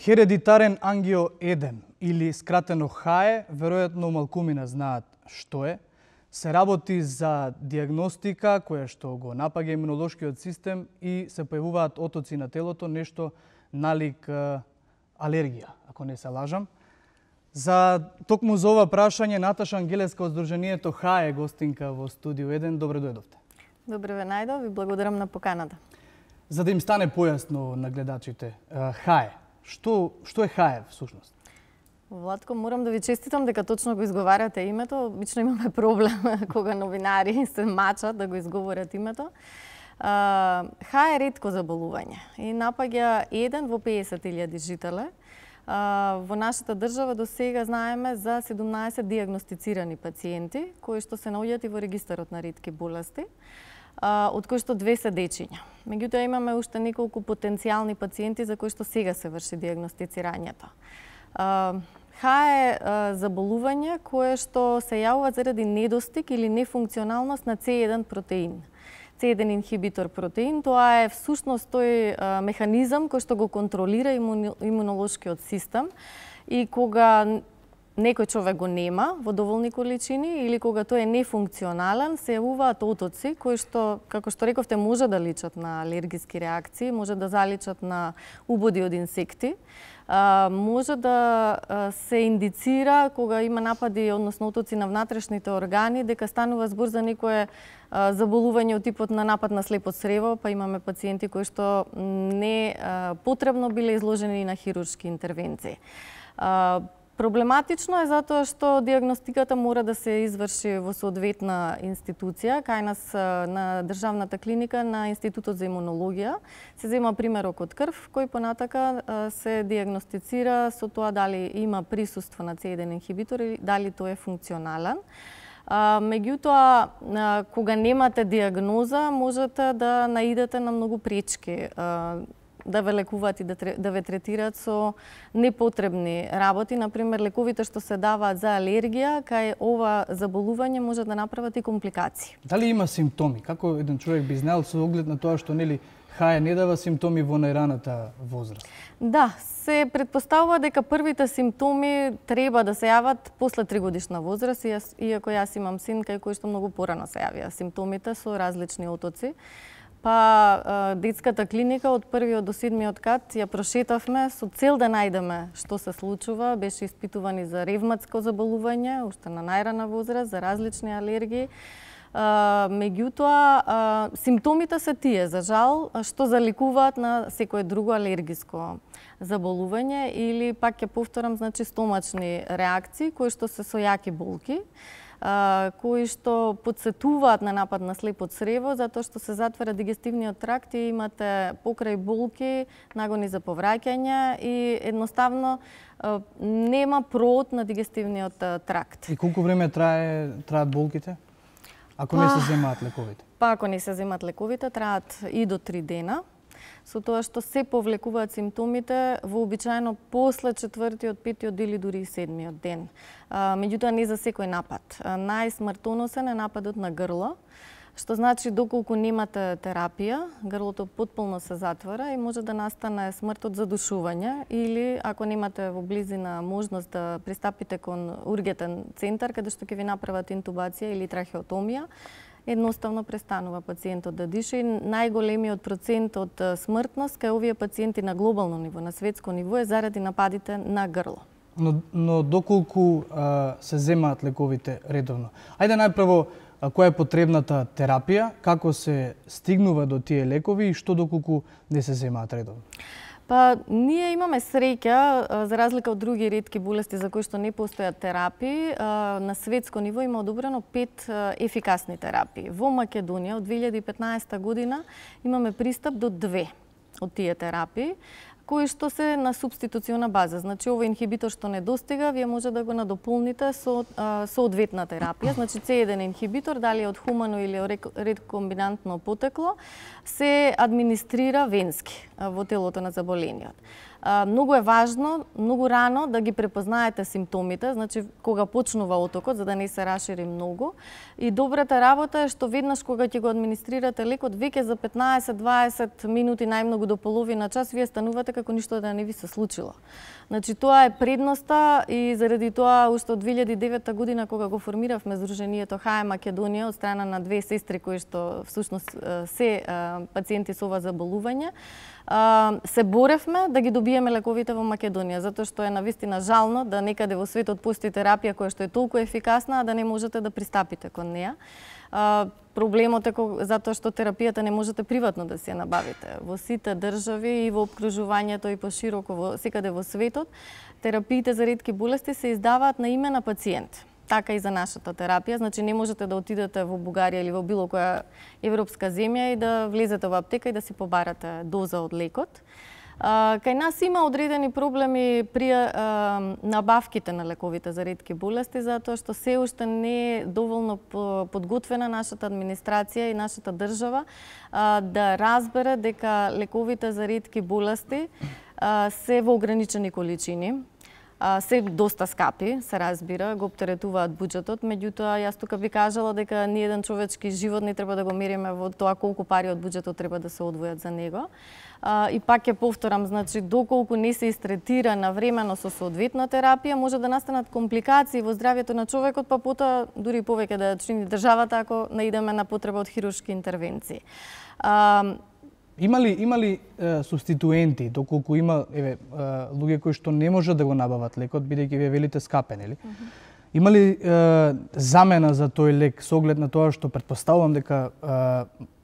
Хередитарен ангио-1 или скратено ХАЕ, веројатно малкумина знаат што е, се работи за диагностика која што го напаѓа имунолошкиот систем и се појавуваат отоци на телото, нешто налик алергија, ако не се лажам. Токму за ова прашање Наташа Ангелеска од Сдруженијето ХАЕ гостинка во студио 1. Добре дојдовте. Добре ве најдов и благодарам на поканата. За да им стане појасно на гледачите, ХАЕ, што е ХАЕ всушност? Владко, морам да ви честитам дека точно го изговарате името. Обично имаме проблем кога новинари се мачат да го изговорат името. ХАЕ е ретко заболување и напаѓа 1 во 50.000 жители. Во нашата држава до сега знаеме за 17 диагностицирани пациенти кои што се наоѓаат и во регистарот на ретки болести, од кои што 2 се дечиња. Меѓутоа имаме уште неколку потенцијални пациенти за кои што сега се врши диагностицирањето. ХАЕ е заболување кое што се јавува заради недостиг или нефункционалност на C1 протеин. C1 инхибитор протеин, тоа е всушност тој механизам кој што го контролира имунолошкиот систем и кога некој човек го нема во доволни количини или кога тој е нефункционален, се јавуваат отоци кои што, како што рековте, може да личат на алергиски реакции, може да заличат на убоди од инсекти, може да се индицира кога има напади, односно отоци на внатрешните органи, дека станува збор за некое заболување од типот на напад на слепо црево, па имаме пациенти кои што не потребно биле изложени на хируршки интервенции. Проблематично е затоа што диагностиката мора да се изврши во соодветна институција. Кај нас на државната клиника на Институтот за имунологија се зема примерок од крв, кој понатака се диагностицира со тоа дали има присуство на C1 инхибитор или дали тој е функционален. Меѓутоа, кога немате диагноза, можете да наидете на многу пречки да ве лекуваат и да ве третираат со непотребни работи. Например, лековите што се даваат за алергија, кај ова заболување може да направат и компликации. Дали има симптоми? Како еден човек би знаел со оглед на тоа што ХАЕ не дава симптоми во најраната возраст? Да, се претпоставува дека првите симптоми треба да се јават после 3-годишна возраст, иако јас имам син кај кој што многу порано се јавија симптомите со различни отоци. Па детската клиника од 1-иот до 7-иот кат ја прошетавме со цел да најдеме што се случува. Беше испитувани за ревматско заболување, уште на најрана возраст, за различни алергии. Меѓутоа, симптомите се тие, за жал, што заликуваат на секое друго алергиско заболување или пак ќе повторам, значи стомачни реакции кои што се со јаки болки, кои што подсетуваат на напад на слепо црево, затоа што се затвара дигестивниот тракт и имате покрај болки нагони за повраќање и едноставно нема прод на дигестивниот тракт. И колку време траат болките? Ако не се земаат лековите? Ако не се земаат лековите, траат и до 3 дена. Со тоа што се повлекуваат симптомите вообичаено после 4-тиот, 5-тиот или дури и 7-тиот ден. Меѓутоа не за секој напад. Најсмртоносен е нападот на грло, што значи доколку немате терапија, грлото потполно се затвора и може да настане смрт од задушување или ако немате во близина можност да пристапите кон ургентен центар каде што ќе ви направат интубација или трахеотомија, едноставно престанува пациентот да диша и најголемиот процент од смртност кај овие пациенти на глобално ниво, на светско ниво е заради нападите на грло. Но доколку се земаат лековите редовно? Ајде најпрво, која е потребната терапија, како се стигнува до тие лекови и што доколку не се земаат редовно? Па, ние имаме среќа, за разлика од други ретки болести за кои што не постојат терапии, на светско ниво има одобрено 5 ефикасни терапии. Во Македонија од 2015 година имаме пристап до 2 од тие терапии, кои што се на субституциона база. Значи, овој инхибитор што недостига, вие може да го надополните со соодветна терапија. Значи, C1 инхибитор, дали од хумано или рекомбинантно потекло, се администрира венски во телото на заболениот. Многу е важно, многу рано да ги препознаете симптомите, значи кога почнува отокот, за да не се расшири многу. И добрата работа е што веднаш кога ќе го администрирате лекот, веќе за 15-20 минути, најмногу до половина час, вие станувате како ништо да не ви се случило. Значи тоа е предноста и заради тоа уште од 2009 година кога го формиравме Сдруженијето ХАЕ Македонија од страна на две сестри кои што всушност се пациенти со ова заболување, се боревме да ги добиеме лековите во Македонија, затоа што е навистина жално да некаде во светот постои терапија која што е толку ефикасна, а да не можете да пристапите кон неа. Проблемот е затоа што терапијата не можете приватно да си ја набавите. Во сите држави и во опкружувањето и пошироко секаде во светот, терапиите за ретки болести се издаваат на име на пациент. Така и за нашата терапија, значи не можете да отидете во Бугарија или во било која европска земја и да влезете во аптека и да си побарате доза од лекот. Кај нас има одредени проблеми при набавките на лековите за ретки болести, затоа што се уште не е доволно подготвена нашата администрација и нашата држава да разбере дека лековите за ретки болести се во ограничени количини. Се доста скапи, се разбира, го оптеретуваат буџетот, меѓутоа јас тука би кажала дека ни еден човечки живот не треба да го мериме во тоа колку пари од буџетот треба да се одвојат за него. И пак ќе повторам, значи доколку не се истретира навремено со соодветна терапија, може да настанат компликации во здравјето на човекот, па потоа дури повеќе да чини државата ако наидеме на потреба од хируршки интервенции. Има ли субституенти, доколку има луѓе кои што не можат да го набават лекот, бидејќи вие велите скапен, нели? Има ли замена за тој лек со оглед на тоа што претпоставувам дека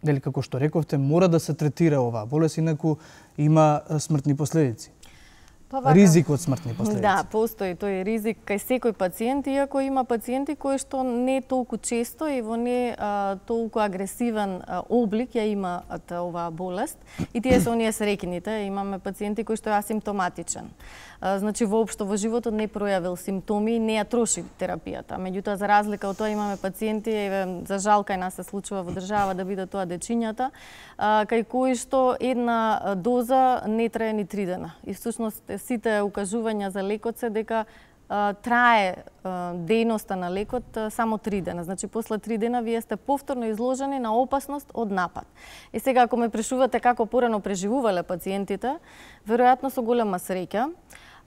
нели како што рековте мора да се третира оваа болест, инаку има смртни последици? Ризик од смртни последици. Да, постои тој ризик кај секој пациент, иако има пациенти кои што не толку често и во не толку агресивен облик ја имаат оваа болест. И тие се оние среќните, имаме пациенти кои што е асимптоматичен. Значи воопшто во животот не пројавил симптоми и не ја троши терапијата. Меѓутоа за разлика од тоа имаме пациенти, за жал кај нас се случува во држава да бидат тоа дечињата, кај кои што една доза не трае ни 3 дена. И всушност сите укажувања за лекот се дека трае дејноста на лекот само 3 дена. Значи после 3 дена вие сте повторно изложени на опасност од напад. И сега ако ме прашувате како порано преживувале пациентите, веројатно со голема среќа.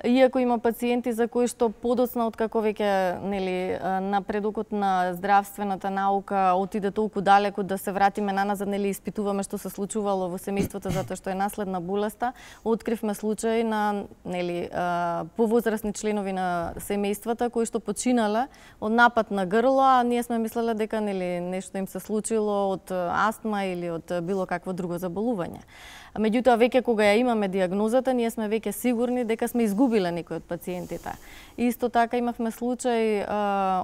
Иако има пациенти за кои што подоцна откако веќе нели напредокот на здравствената наука отиде толку далеко да се вратиме наназад, нели испитуваме што се случувало во семејството затоа што е наследна болеста, откривме случаи на нели повозрасни членови на семејствата кои што починале од напад на грло, а ние сме мислеле дека нели нешто им се случило од астма или од било какво друго заболување. Меѓутоа, веќе кога ја имаме диагнозата, ние сме веќе сигурни дека сме изгубиле некој од пациентите. Исто така имавме случај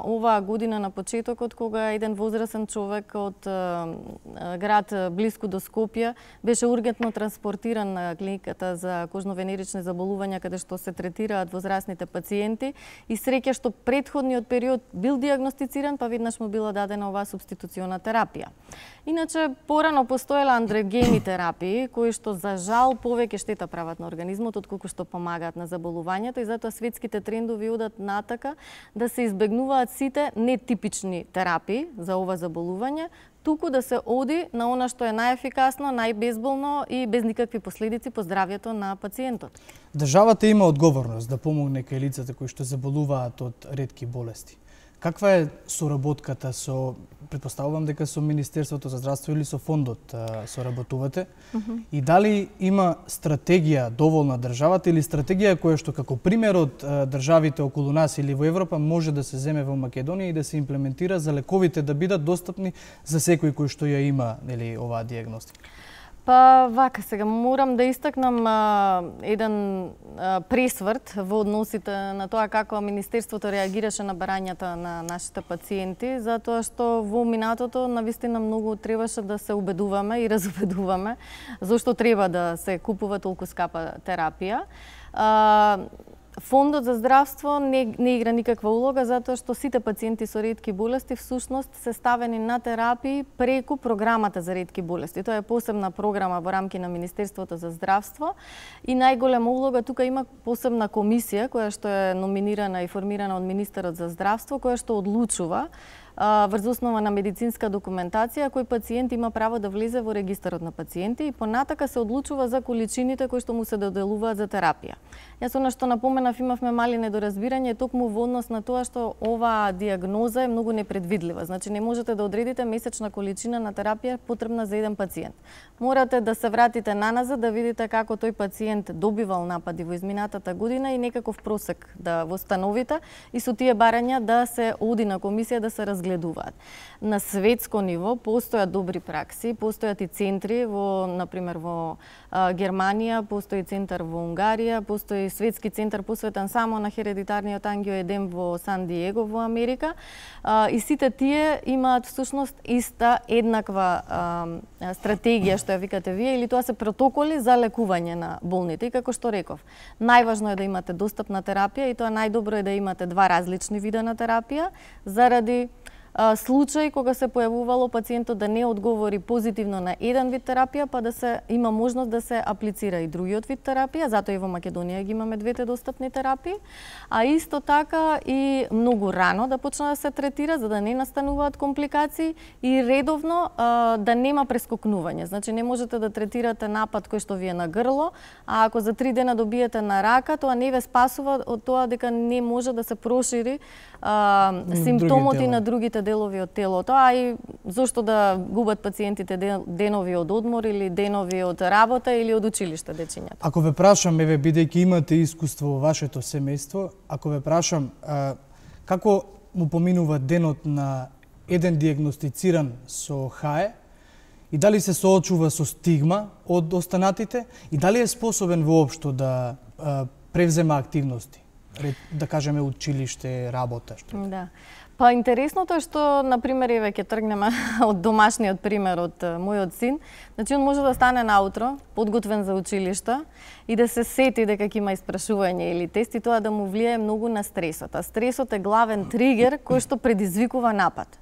оваа година на почетокот кога еден возрасен човек од град блиску до Скопје беше ургентно транспортиран на клиниката за кожно-венерични заболувања каде што се третираат возрастните пациенти и среќа што претходниот период бил диагностициран, па веднаш му била дадена оваа субституциона терапија. Иначе порано постоеле андрогени терапии кои што за жал повеќе штета прават на организмот отколку што помагаат на заболувањето и затоа светските трендови одат натака да се избегнуваат сите нетипични терапии за ова заболување, туку да се оди на она што е најефикасно, најбезболно и без никакви последици по здравјето на пациентот. Државата има одговорност да помогне кај лицата кои што заболуваат од ретки болести. Каква е соработката со, претпоставувам дека со Министерството за здравство или со фондот соработувате? И дали има стратегија доволна државата или стратегија која што како пример од државите околу нас или во Европа може да се земе во Македонија и да се имплементира за лековите да бидат достапни за секој кој што ја има нели оваа диагностика? Па вака, сега морам да истакнам еден пресврт во односите на тоа како Министерството реагираше на барањата на нашите пациенти, затоа што во минатото навистина многу требаше да се убедуваме и разубедуваме зошто треба да се купува толку скапа терапија. Фондот за здравство не игра никаква улога затоа што сите пациенти со ретки болести всушност се ставени на терапии преку програмата за ретки болести. Тоа е посебна програма во рамки на Министерството за здравство и најголема улога тука има посебна комисија која што е номинирана и формирана од министерот за здравство, која што одлучува врз основа на медицинска документација кој пациент има право да влезе во регистарот на пациенти и понатака се одлучува за количините кои што му се доделуваат за терапија. Јас она што напоменав, имавме мали недоразбирање токму во однос на тоа што оваа диагноза е многу непредвидлива. Значи не можете да одредите месечна количина на терапија потребна за еден пациент. Морате да се вратите наназад да видите како тој пациент добивал напади во изминатата година и некаков просек да восстановите и со тие барања да се оди на комисија да се разгледуваат. На светско ниво постојат добри пракси, постојат и центри во, например, во Германија, постои центар во Унгарија, постои светски центар посветен само на хередитарниот ангиоедем во Сан Диего во Америка. И сите тие имаат всушност иста еднаква стратегија што ја викате вие, или тоа се протоколи за лекување на болните. И како што реков, најважно е да имате достапна терапија и тоа најдобро е да имате два различни вида на терапија заради случај кога се појавувало пациентот да не одговори позитивно на еден вид терапија, па да се има можност да се аплицира и другиот вид терапија, затоа и во Македонија ги имаме двете достапни терапии, а исто така и многу рано да почне да се третира за да не настануваат компликации и редовно да нема прескокнување. Значи не можете да третирате напад кој што ви е на грло, а ако за 3 дена добиете на рака, тоа не ве спасува од тоа дека не може да се прошири симптомоти на другите делови од телото, а и зошто да губат пациентите денови од одмор или денови од работа или од училиште дечињата. Ако ве прашам, еве бидејќи имате искуство во вашето семејство, ако ве прашам како му поминува денот на еден диагностициран со ХАЕ и дали се соочува со стигма од останатите и дали е способен воопшто да превзема активности, да кажеме училиште, работа, што? Да. Па интересното е што, например, еве ќе тргнеме од домашниот пример од мојот син. Значи он може да стане наутро, подготвен за училиште и да се сети дека ќе има испрашување или тест и тоа да му влијае многу на стресот. А стресот е главен тригер кој што предизвикува напад.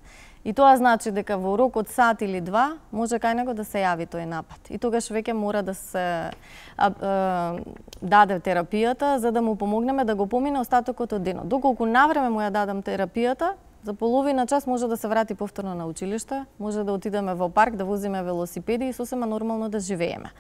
И тоа значи дека во рок од сат или два може кај него да се јави тој напад. И тогаш веќе мора да се даде терапијата за да му помогнеме да го помине остатокот од денот. Доколку навреме му ја дадам терапијата, за половина час може да се врати повторно на училиште, може да отидеме во парк, да возиме велосипеди и сосема нормално да живееме.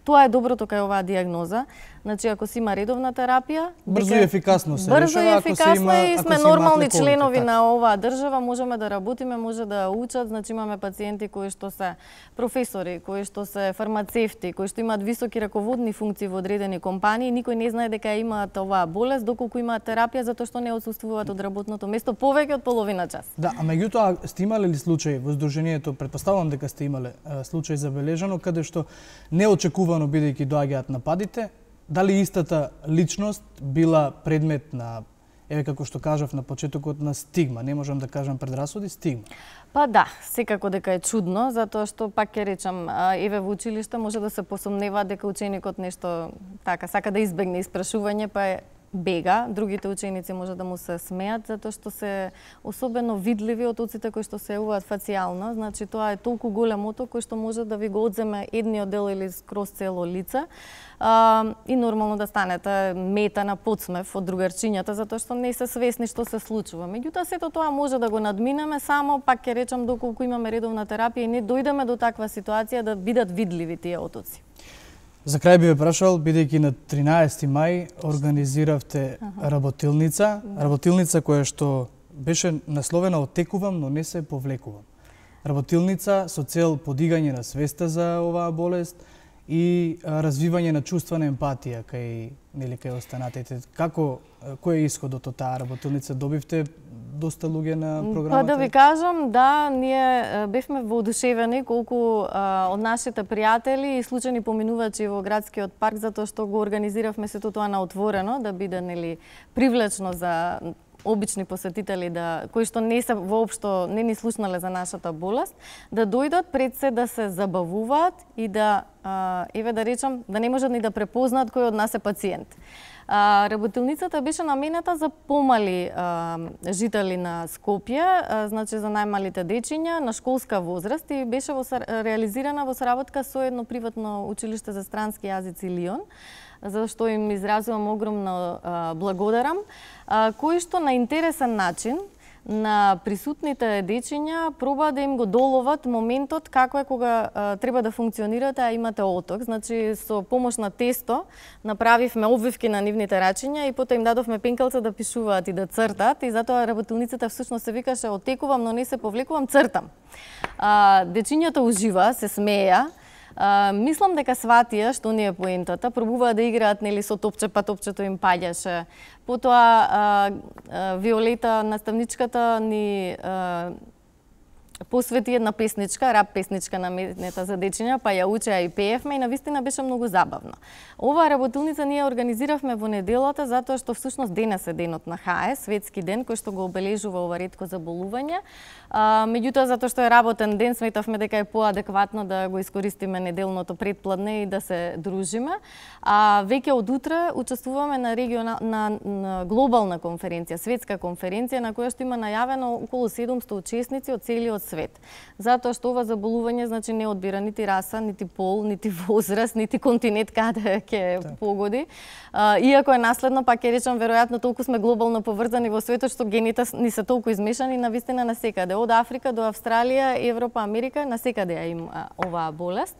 Тоа е доброто кај оваа диагноза. Значи, ако си има редовна терапија, брзо и ефикасно се решава. Брзо и ефикасно и сме нормални членови на оваа држава, можеме да работиме, може да учат. Значи, имаме пациенти кои што се професори, кои што се фармацевти, кои што имаат високи раководни функции во одредени компании, никој не знае дека имаат оваа болест, доколку имаат терапија, затоа што не отсуствуваат од работното место повеќе од половина час. Да, а меѓутоа сте имале ли случај во Сдруженијето, претпоставувам дека сте имале случај забележано, каде што неочекувано бидејќи доаѓаат нападите, дали истата личност била предмет на, еве како што кажав на почетокот, на стигма, не можам да кажам предрасуди, стигма? Па да, секако дека е чудно, затоа што пак ќе речам, еве во училиште може да се посомнева дека ученикот нешто така сака да избегне испрашување, па бега, другите ученици може да му се смеат затоа што се особено видливи отоците кои што се јавуваат фацијално, значи тоа е толку голем оток кој што може да ви го одземе едниот дел или скроз цело лице и нормално да станете мета на подсмев од другарчињата затоа што не се свесни што се случува. Меѓутоа сето тоа може да го надминеме само, пак ќе речам, доколку имаме редовна терапија и не дојдеме до таква ситуација да бидат видливи тие отоци. За крај би ве прашал, бидејќи на 13 мај организиравте работилница, работилница која што беше насловена "Оттекувам, но не се повлекувам". Работилница со цел подигање на свеста за оваа болест и развивање на чувствена емпатија кај останатите. Кој е исходот од таа работилница? Добивте доста луѓе на програмата? Па да ви кажам, да, ние бевме воодушевени колку од нашите пријатели и случајни поминувачи во градскиот парк, затоа што го организиравме сето тоа на отворено, да биде привлечно за обични посетители кои што не се воопшто не ни слушнале за нашата болест, да дојдат пред се да се забавуваат и да еве да речам, да не можат ни да препознаат кој од нас е пациент. Работилницата беше наменета за помали жители на Скопје, значи за најмалите дечиња на школска возраст и беше реализирана во соработка со едно приватно училиште за странски јазици Лион, за што им изразувам огромно благодарам, кои што на интересен начин на присутните дечиња проба да им го доловат моментот како е кога треба да функционирате, а имате оток. Значи, со помош на тесто направивме обвивки на нивните рачиња и потоа им дадовме пенкалца да пишуваат и да цртат, и затоа работилницата всушност се викаше "Отекувам, но не се повлекувам, цртам". Дечињата уживаа, се смеја. Мислам дека сватија што не е поентата, пробуваа да играат нели со топче, па топчето им паѓаше. Потоа Виолета, наставничката, ни посвети една песничка, рап песничка наменета за дечиња, па ја учеа и пеевме и навистина беше многу забавно. Оваа работилница ние организиравме во неделата затоа што всушност денес е денот на ХАЕ, светски ден кој што го обележува ова ретко заболување. Меѓутоа затоа што е работен ден сметавме дека е поадекватно да го искористиме неделното предпладне и да се дружиме. Веќе од утре учествуваме на глобална конференција, светска конференција на која што има најавено околу 700 учесници од целиот свет. Затоа што ова заболување значи не одбира нити раса, нити пол, нити возраст, нити континент каде ќе погоди. Иако е наследно, па ќе речам веројатно толку сме глобално поврзани во светот што гените ни се толку измешани навистина на секаде, од Африка до Австралија, Европа, Америка, на секаде ја има оваа болест.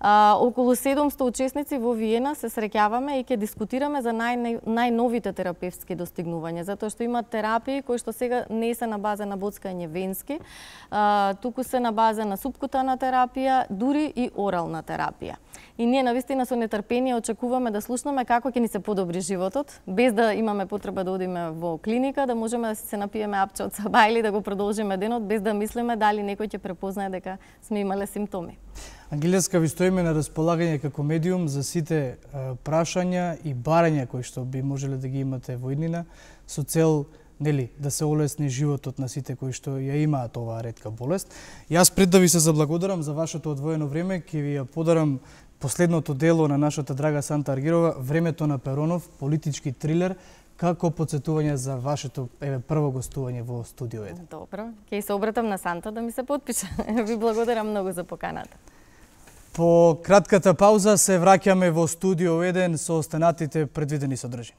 Околу 700 учесници во Виена се среќаваме и ќе дискутираме за најновите терапевтски достигнувања, затоа што има терапии кои што сега не се на база на боцкање венски, туку се на база на супкутана терапија, дури и орална терапија. И ние навистина со нетрпение очекуваме да слушнеме како ќе ни се подобри животот, без да имаме потреба да одиме во клиника, да можеме да се напиеме апче од саба или да го продолжиме денот без да мислиме дали некој ќе препознае дека сме имале симптоми. Ангелеска, ви стоиме на располагање како медиум за сите прашања и барања кои што би можеле да ги имате во иднина, со цел да се олесни животот на сите кои што ја имаат оваа ретка болест. Јас пред да ви се заблагодарам за вашето одвоено време, ќе ви ја подарам последното дело на нашата драга Санта Аргирова, "Времето на Перонов", политички трилер, како потсетување за вашето прво гостување во Студио 1. Добро, ќе се обратам на Санта да ми се потпише. Ви благодарам многу за поканата. По кратката пауза се враќаме во Студио 1 со останатите предвидени содржини.